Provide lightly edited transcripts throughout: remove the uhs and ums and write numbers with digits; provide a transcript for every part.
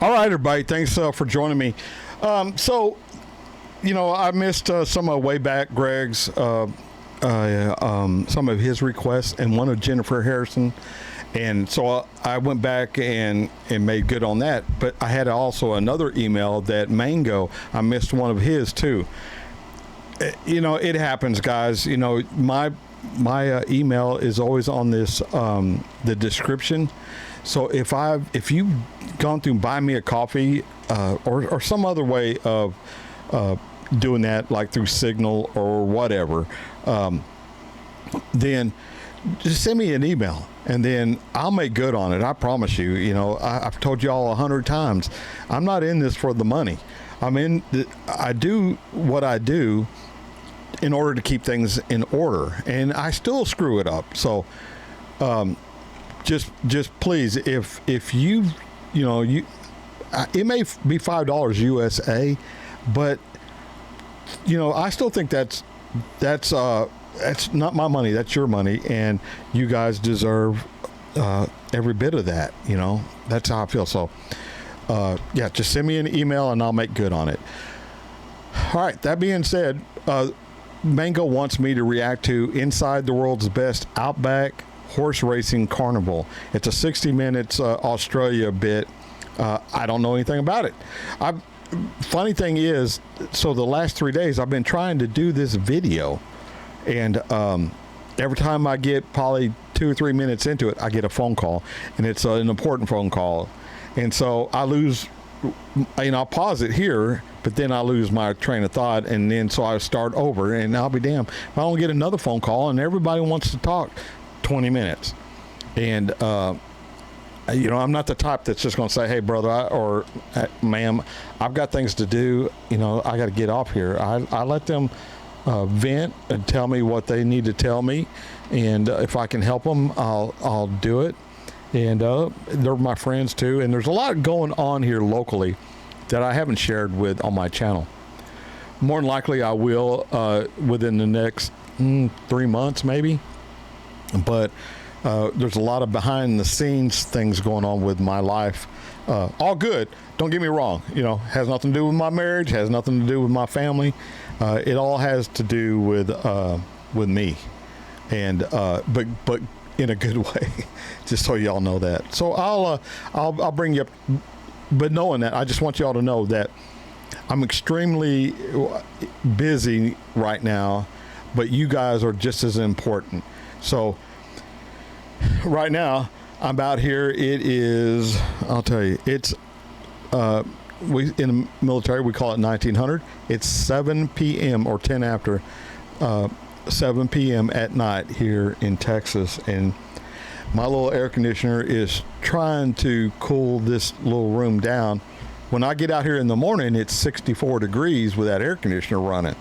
All right, everybody. Thanks for joining me. So, I missed some of way back Greg's, some of his requests, and one of Jennifer Harrison. And so I went back and made good on that. But I had also another email that Mango, I missed one of his too. It happens, guys. My email is always on this the description. So if you've gone through Buy Me a Coffee or some other way of doing that, like through Signal or whatever, then just send me an email and then I'll make good on it. I promise you. I've told you all 100 times, I'm not in this for the money. I do what I do in order to keep things in order, and I still screw it up. So just please, if you it may be $5 USA, but I still think that's not my money. That's your money, and you guys deserve every bit of that. That's how I feel. So just send me an email and I'll make good on it. All right. That being said, Mango wants me to react to Inside the World's Best Outback Horse Racing Carnival. It's a 60 minutes Australia bit. I don't know anything about it. Funny thing is, so the last 3 days I've been trying to do this video, and every time I get probably 2 or 3 minutes into it, I get a phone call, and it's an important phone call. And so I lose, I'll pause it here, but then I lose my train of thought, and then so I start over, and I'll be damned if I don't get another phone call, and everybody wants to talk 20 minutes. And, I'm not the type that's just going to say, hey, brother, or ma'am, I've got things to do. I got to get off here. I let them vent and tell me what they need to tell me. And if I can help them, I'll do it. And they're my friends too. And there's a lot going on here locally that I haven't shared with on my channel. More than likely I will within the next 3 months maybe. But there's a lot of behind the scenes things going on with my life. All good. Don't get me wrong. Has nothing to do with my marriage, has nothing to do with my family. It all has to do with me. And but in a good way, just so y'all know that. So I'll bring you up, but knowing that, I just want y'all to know that I'm extremely busy right now, but you guys are just as important. So right now I'm out here. It is, I'll tell you, it's we in the military we call it 1900. It's 7 p.m. or 10 after 7 p.m. at night here in Texas, and my little air conditioner is trying to cool this little room down. When I get out here in the morning, it's 64 degrees with that air conditioner running.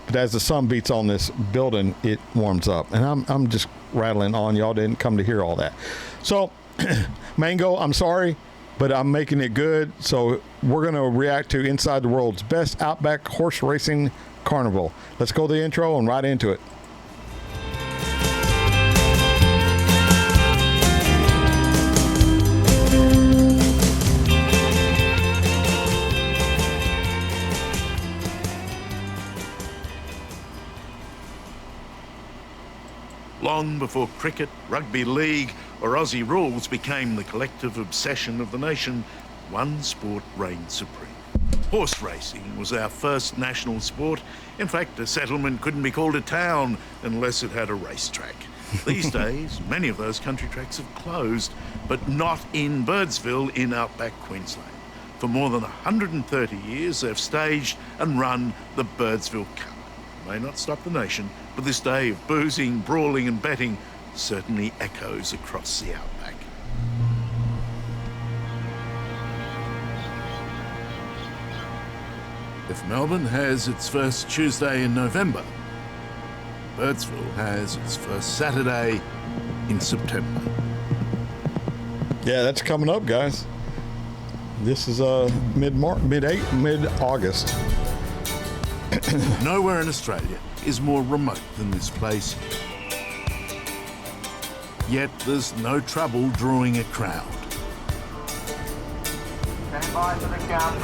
But as the sun beats on this building, it warms up. And I'm just rattling on. Y'all didn't come to hear all that. So, Mango, I'm sorry, but I'm making it good. So we're going to react to Inside the World's Best Outback Horse Racing Carnival. Let's go to the intro and right into it. Long before cricket, rugby league or Aussie rules became the collective obsession of the nation, one sport reigned supreme. Horse racing was our first national sport. In fact, a settlement couldn't be called a town unless it had a racetrack. These days, many of those country tracks have closed, but not in Birdsville in outback Queensland. For more than 130 years, they've staged and run the Birdsville Cup. May not stop the nation, but this day of boozing, brawling and betting certainly echoes across the outback. If Melbourne has its first Tuesday in November, Birdsville has its first Saturday in September. Yeah, that's coming up, guys. This is mid-August. Nowhere in Australia is more remote than this place. Yet there's no trouble drawing a crowd. Stand by for the count.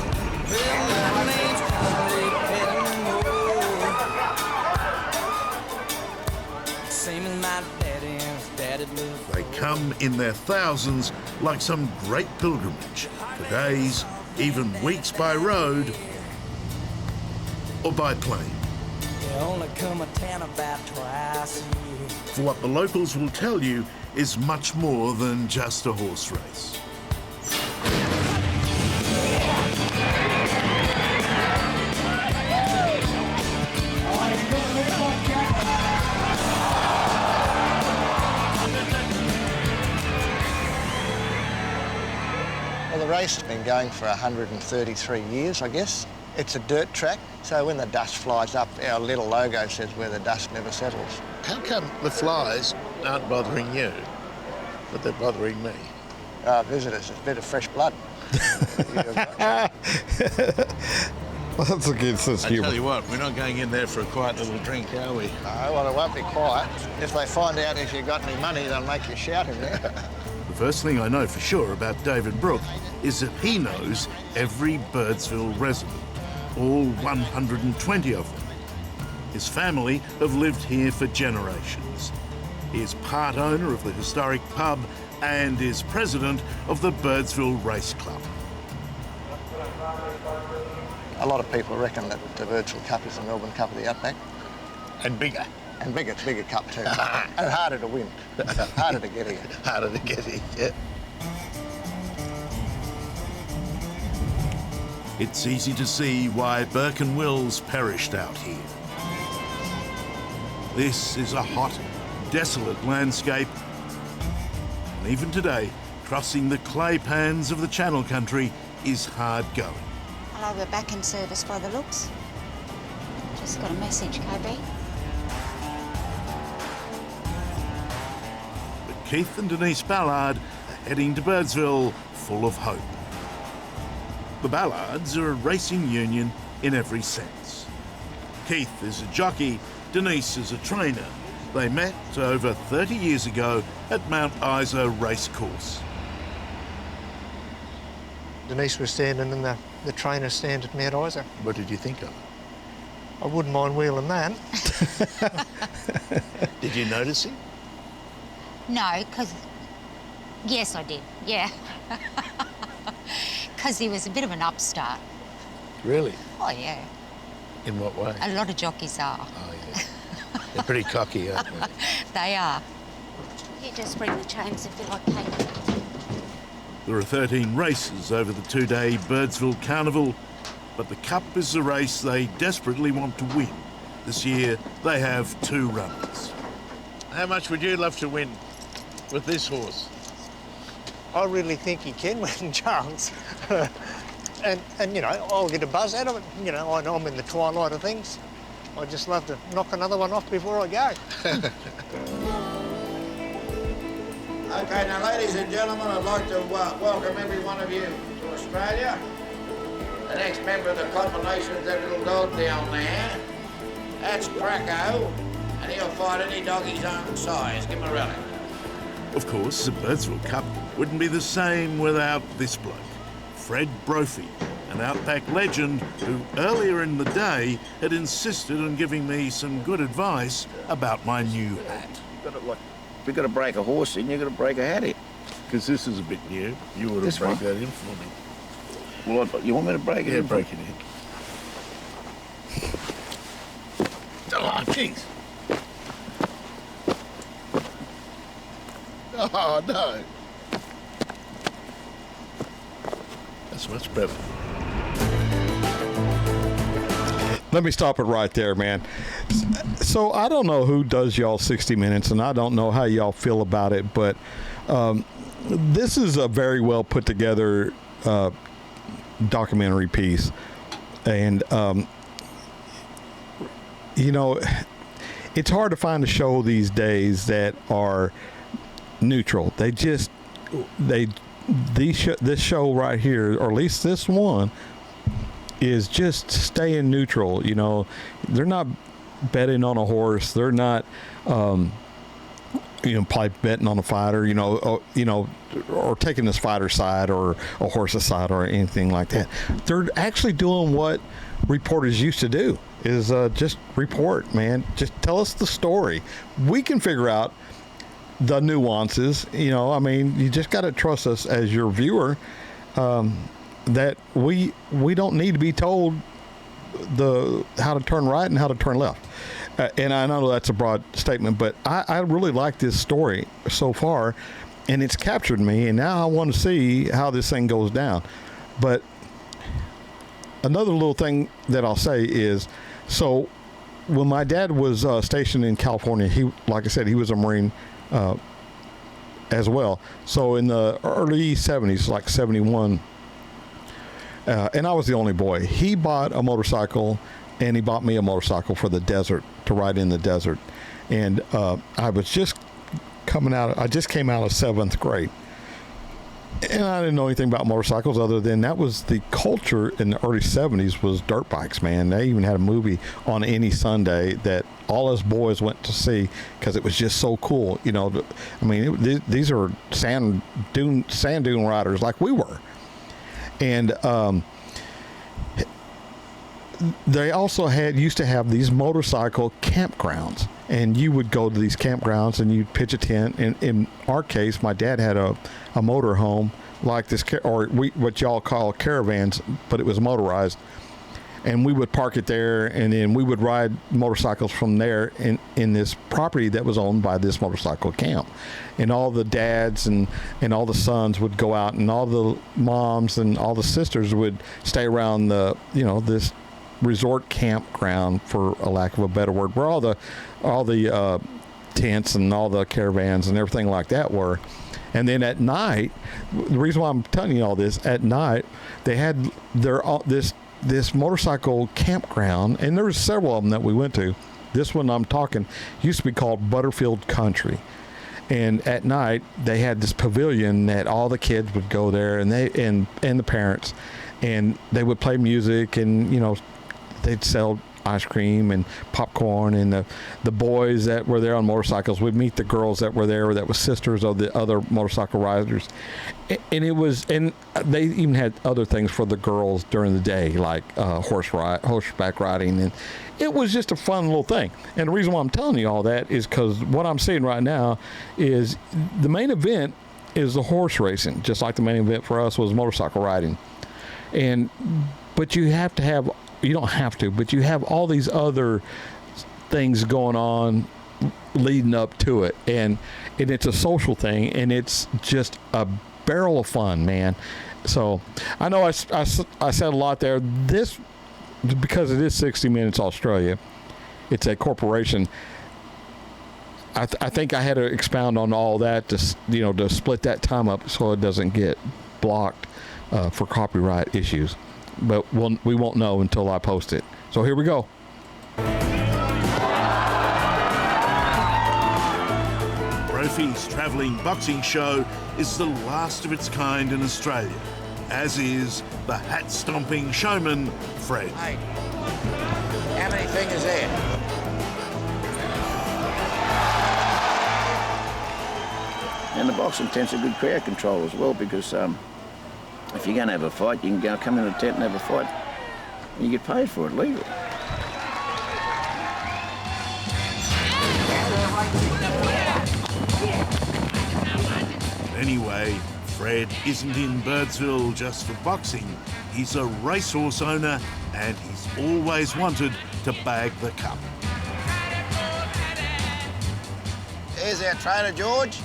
They come in their thousands like some great pilgrimage for days, even weeks by road or by plane. For what the locals will tell you is much more than just a horse race. Well, the race has been going for 133 years, I guess. It's a dirt track, so when the dust flies up, our little logo says where the dust never settles. How come the flies aren't bothering you, but they're bothering me? Visitors, it's a bit of fresh blood. That's a good sense of I humor. tell you what, we're not going in there for a quiet little drink, are we? No, well, it won't be quiet. If they find out if you've got any money, they'll make you shout in there. The first thing I know for sure about David Brooke is that he knows every Birdsville resident, all 120 of them. His family have lived here for generations. He is part owner of the historic pub and is president of the Birdsville Race Club. A lot of people reckon that the Birdsville Cup is the Melbourne Cup of the Outback. And bigger. And bigger, it's a bigger cup too. And harder to win. Harder to get here. Harder to get in, yeah. It's easy to see why Burke and Wills perished out here. This is a hot, desolate landscape. And even today, crossing the clay pans of the Channel Country is hard going. Hello, we're back in service by the looks. Just got a message, KB. But Keith and Denise Ballard are heading to Birdsville full of hope. The Ballards are a racing union in every sense. Keith is a jockey, Denise is a trainer. They met over 30 years ago at Mount Isa Racecourse. Denise was standing in the trainer's stand at Mount Isa. What did you think of it? I wouldn't mind wheeling that. Did you notice him? No, because... Yes, I did, yeah. Because he was a bit of an upstart. Really? Oh, yeah. In what way? A lot of jockeys are. Oh, yeah. They're pretty cocky, aren't they? They are. You just bring the chains if you like, Kate. There are 13 races over the two-day Birdsville Carnival, but the Cup is the race they desperately want to win. This year, they have 2 runners. How much would you love to win with this horse? I really think he can win, Charles. and you know, I'll get a buzz out of it. You know, I know I'm in the twilight of things. I'd just love to knock another one off before I go. Okay, now, ladies and gentlemen, I'd like to welcome every one of you to Australia. The next member of the combination is that little dog down there. That's Cracko, and he'll fight any dog his own size. Give him a rally. Of course, the Birdsville Cup wouldn't be the same without this bloke, Fred Brophy, an outback legend who earlier in the day had insisted on giving me some good advice about my new hat. If you're going to break a horse in, you've got to break a hat in. Because this is a bit new. You would have This broke one? that in for me. Well, you want me to break it Yeah, in? break it in. Oh, jeez. Oh, no. That's much better. Let me stop it right there, man. So I don't know who does y'all 60 Minutes, and I don't know how y'all feel about it, but this is a very well put together documentary piece. And, you know, it's hard to find a show these days that are neutral. This show right here, or at least this one, is just staying neutral. You know, they're not betting on a horse. They're not play betting on a fighter, or taking this fighter's side or a horse's side or anything like that. They're actually doing what reporters used to do, is just report, man. Just tell us the story. We can figure out the nuances. You just got to trust us as your viewer, that we don't need to be told how to turn right and how to turn left. And I know that's a broad statement, but I really like this story so far, and it's captured me, and now I want to see how this thing goes down. But another little thing that I'll say is, so when my dad was stationed in California, like I said, he was a Marine as well. So in the early 70s, like 71, and I was the only boy, he bought a motorcycle, and he bought me a motorcycle for the desert, to ride in the desert. And I was just came out of 7th grade. And I didn't know anything about motorcycles other than that was the culture in the early 70s was dirt bikes, man. They even had a movie on any Sunday that all us boys went to see because it was just so cool. These are sand dune riders like we were. And they also used to have these motorcycle campgrounds, and you would go to these campgrounds and you'd pitch a tent. And in our case, my dad had a motor home like this, or what y'all call caravans, but it was motorized. And we would park it there, and then we would ride motorcycles from there in this property that was owned by this motorcycle camp. And all the dads and all the sons would go out, and all the moms and all the sisters would stay around this resort campground, for a lack of a better word, where all the tents and all the caravans and everything like that were. And then at night, the reason why I'm telling you all this, at night they had this motorcycle campground, and there were several of them that we went to. This one I'm talking used to be called Butterfield Country. And at night they had this pavilion that all the kids would go there, and the parents, and they would play music, and they'd sell ice cream and popcorn, and the boys that were there on motorcycles would meet the girls that were there that were sisters of the other motorcycle riders. And they even had other things for the girls during the day, like horseback riding, and it was just a fun little thing. And the reason why I'm telling you all that is because what I'm seeing right now is the main event is the horse racing, just like the main event for us was motorcycle riding. But you have to have, you don't have to, but you have all these other things going on leading up to it, and it's a social thing, and it's just a barrel of fun, man. So I know I said a lot there. This, because it is 60 Minutes Australia, it's a corporation. I think I had to expound on all that to split that time up so it doesn't get blocked for copyright issues. But we won't know until I post it. So here we go. Brophy's travelling boxing show is the last of its kind in Australia, as is the hat-stomping showman, Fred. Hey, how many fingers there? And the boxing tent's a good crowd control as well, because if you're going to have a fight, you can come in the tent and have a fight, and you get paid for it legally. Anyway, Fred isn't in Birdsville just for boxing. He's a racehorse owner, and he's always wanted to bag the cup. Here's our trainer, George.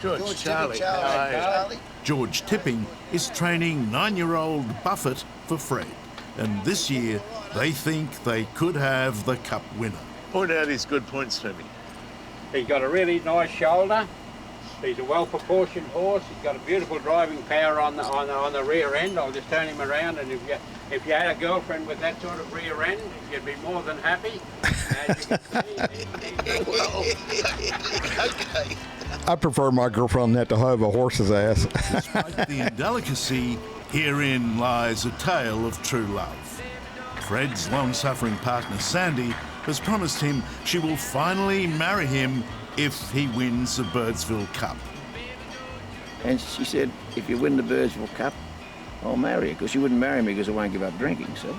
George Charlie. Charlie. George Tipping is training 9-year-old Buffett for Fred, and this year they think they could have the cup winner. Point out his good points to me. He's got a really nice shoulder. He's a well-proportioned horse. He's got a beautiful driving power on the rear end. I'll just turn him around, and if you had a girlfriend with that sort of rear end, you'd be more than happy. As you can see, Okay. I prefer my girlfriend not to have a horse's ass. Despite the indelicacy, herein lies a tale of true love. Fred's long-suffering partner, Sandy, has promised him she will finally marry him if he wins the Birdsville Cup. And she said, if you win the Birdsville Cup, I'll marry you, because she wouldn't marry me because I won't give up drinking, see?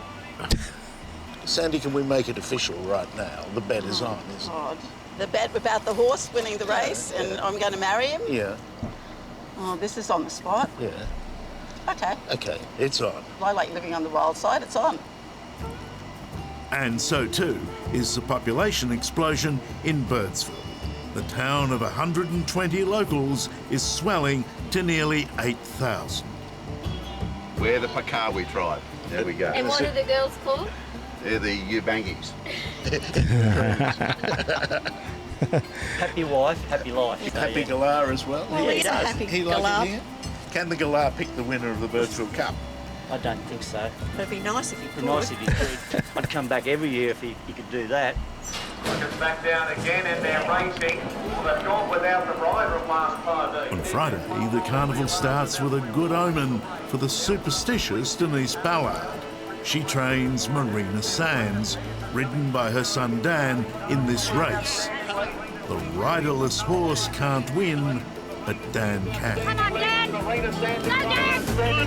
Sandy, can we make it official right now? The bet is on, isn't it? Oh, the bet about the horse winning the race and I'm going to marry him? Yeah, Oh, this is on the spot. yeah. Okay. Okay, it's on. I like living on the wild side. It's on. And so too is the population explosion in Birdsville. The town of 120 locals is swelling to nearly 8,000. We're the Pakawi tribe. There we go. And what are the girls called? They're the Ubangis. Happy wife, happy life. Happy Galah as well. Well, he's a happy He like Galah. it here? Can the Galah pick the winner of the Birdsville Cup? I don't think so. It'd be nice if he It'd be could. nice if he could. I'd come back every year if he could do that. It's back down again and they're racing. Well, they've gone without the rider of last 5 days. On Friday, the carnival starts with a good omen for the superstitious Denise Ballard. She trains Marina Sands, ridden by her son Dan in this race. The riderless horse can't win, but Dan can. Come on, Dan! Marina Sands. Go, Dan! Marina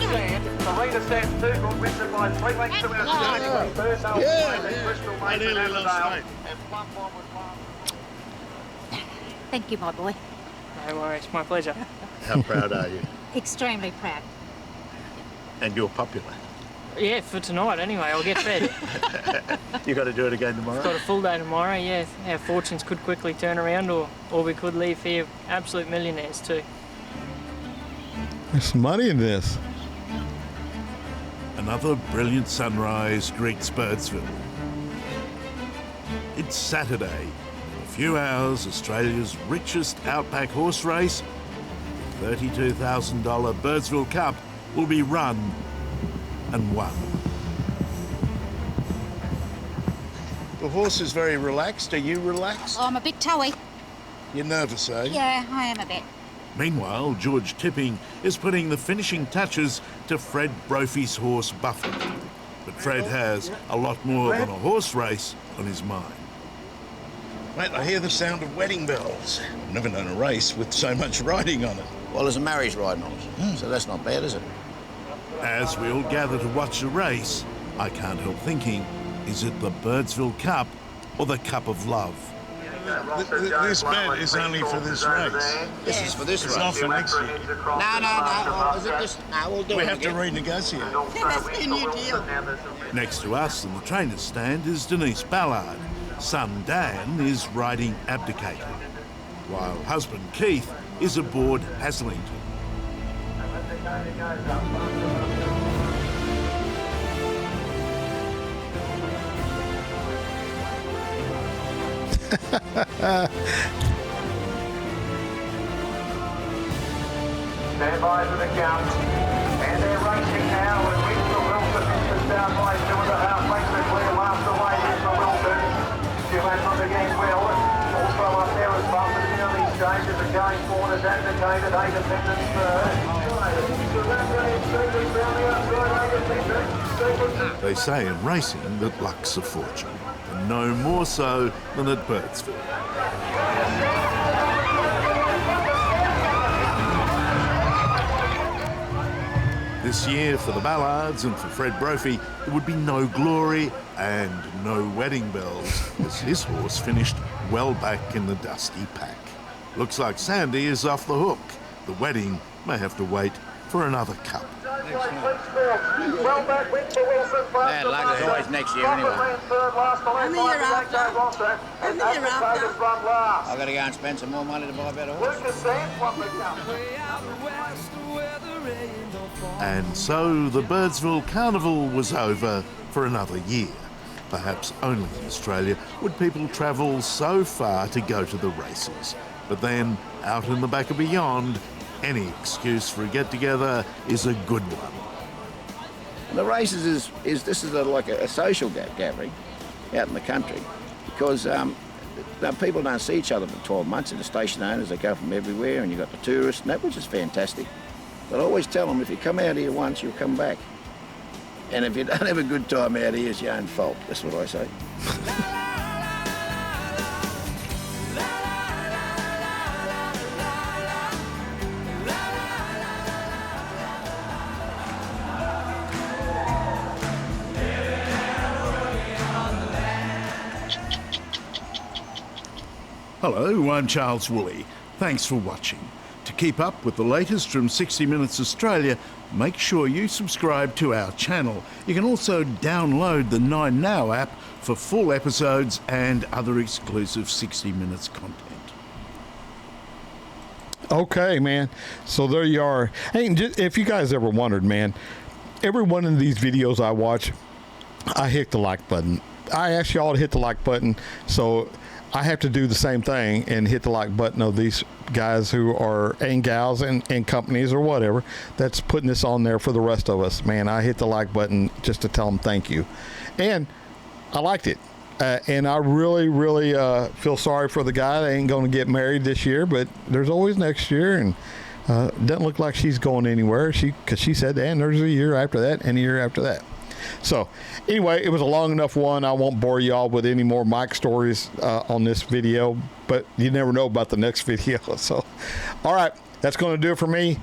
Sands. Marina Sands 2 got written by 3 lengths to our first I nearly lost Thank you, my boy. No worries, my pleasure. How proud are you? Extremely proud. And you're popular. Yeah, for tonight anyway, I'll get fed. You got to do it again tomorrow? Got a full day tomorrow, yeah. Our fortunes could quickly turn around or we could leave here absolute millionaires too. There's some money in this. Another brilliant sunrise greets Birdsville. It's Saturday. In a few hours, Australia's richest outback horse race, the $32,000 Birdsville Cup, will be run and won. The horse is very relaxed. Are you relaxed? Oh, I'm a bit toey. You're nervous, eh? Yeah, I am a bit. Meanwhile, George Tipping is putting the finishing touches to Fred Brophy's horse Buffett. But Fred has a lot more than a horse race on his mind. Mate, I hear the sound of wedding bells. I've never known a race with so much riding on it. Well, there's a marriage riding on it, so that's not bad, is it? As we all gather to watch the race, I can't help thinking, is it the Birdsville Cup or the Cup of Love? This bet is only for this race. This is for this It's race. not for next year. No. Oh, is it this? No, we'll do We it have to again. renegotiate. That's a new deal. Next to us in the trainer's stand is Denise Ballard. Son Dan is riding Abdicated, while husband Keith is aboard Haslington. Stand by for the count. And they're racing now. And Winston Wilson is down by 2.5 lengths to clear last away. Winston Wilson. 2 laps on the game well. Also up there as Buffett in early stages are going forward as Abdicated. 8 defendants third. They say in racing that luck's a fortune, and no more so than at Birdsville. This year for the Ballards and for Fred Brophy, there would be no glory and no wedding bells, as his horse finished well back in the dusty pack. Looks like Sandy is off the hook. The wedding may have to wait for another cup. Bad luck, it's always next year anyway. And the year after. And the year after. I've got to go and spend some more money to buy a better horse. And so the Birdsville Carnival was over for another year. Perhaps only in Australia would people travel so far to go to the races. But then, out in the back of beyond, any excuse for a get-together is a good one. The races is like a social gathering out in the country, because people don't see each other for 12 months, and the station owners, they go from everywhere, and you've got the tourists and that, which is fantastic. But I always tell them, if you come out here once, you'll come back. And if you don't have a good time out here, it's your own fault. That's what I say. Hello, I'm Charles Woolley. Thanks for watching. To keep up with the latest from 60 Minutes Australia, make sure you subscribe to our channel. You can also download the 9 Now app for full episodes and other exclusive 60 Minutes content. Okay, man. So there you are. Hey, if you guys ever wondered, man, every one of these videos I watch, I hit the like button. I ask y'all to hit the like button, so I have to do the same thing and hit the like button of these guys who are, and gals and companies or whatever, that's putting this on there for the rest of us. Man, I hit the like button just to tell them thank you. And I liked it. And I really, really feel sorry for the guy that ain't going to get married this year, but there's always next year, and doesn't look like she's going anywhere. Because she said, and there's a year after that and a year after that. So anyway, it was a long enough one. I won't bore y'all with any more Mike stories on this video, but you never know about the next video. So, all right, that's going to do it for me.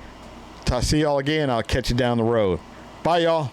Till I see y'all again, I'll catch you down the road. Bye, y'all.